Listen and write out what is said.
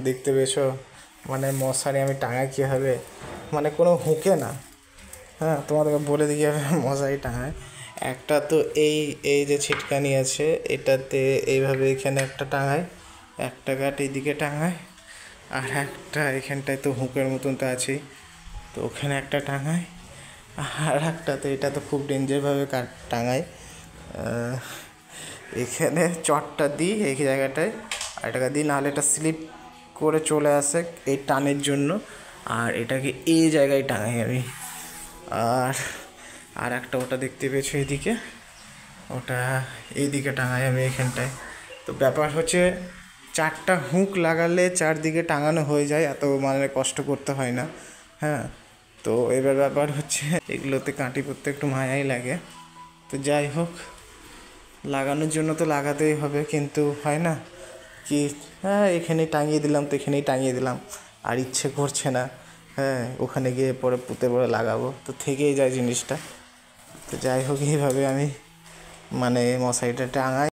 দেখতে পেয়েছো মানে মশারি আমি টাঙাই কীভাবে, মানে কোনো হুকে না। হ্যাঁ, তোমাদেরকে বলে দিই কীভাবে মশারি টাঙায়। একটা তো এই এই যে ছিটকানি আছে এটাতে এইভাবে এখানে একটা টাঙায়, একটা গাঁট এইদিকে টাঙায়, আর একটা এখানটায় তো হুকের মতন তো আছেই, তো ওখানে একটা টাঙায়, আর একটা তো এটা তো খুব ডেঞ্জারভাবে টাঙায় এখানে চটটা দিই এই জায়গাটায়, আর এটাকে দিই, নাহলে এটা স্লিপ করে চলে আসে এই টানের জন্য, আর এটাকে এই জায়গায় টাঙাই আমি। আর আর একটা ওটা দেখতে পেয়েছো এইদিকে, ওটা এইদিকে টাঙাই আমি এখানটায়। তো ব্যাপার হচ্ছে 4টা হুক লাগালে চারদিকে টাঙানো হয়ে যায়, এত মানে কষ্ট করতে হয় না। হ্যাঁ, তো এবার ব্যাপার হচ্ছে এগুলোতে কাঁটি পড়তে একটু মায়াই লাগে। তো যাই হোক, লাগানোর জন্য তো লাগাতেই হবে, কিন্তু হয় না কি, হ্যাঁ এখানেই টাঙিয়ে দিলাম তো এখানেই টাঙিয়ে দিলাম, আর ইচ্ছে করছে না হ্যাঁ ওখানে গিয়ে পরে পুঁতে পরে লাগাবো, তো থেকেই যায় জিনিসটা। তো যাই হোক, এইভাবে আমি মানে মশারিটা টাঙাই।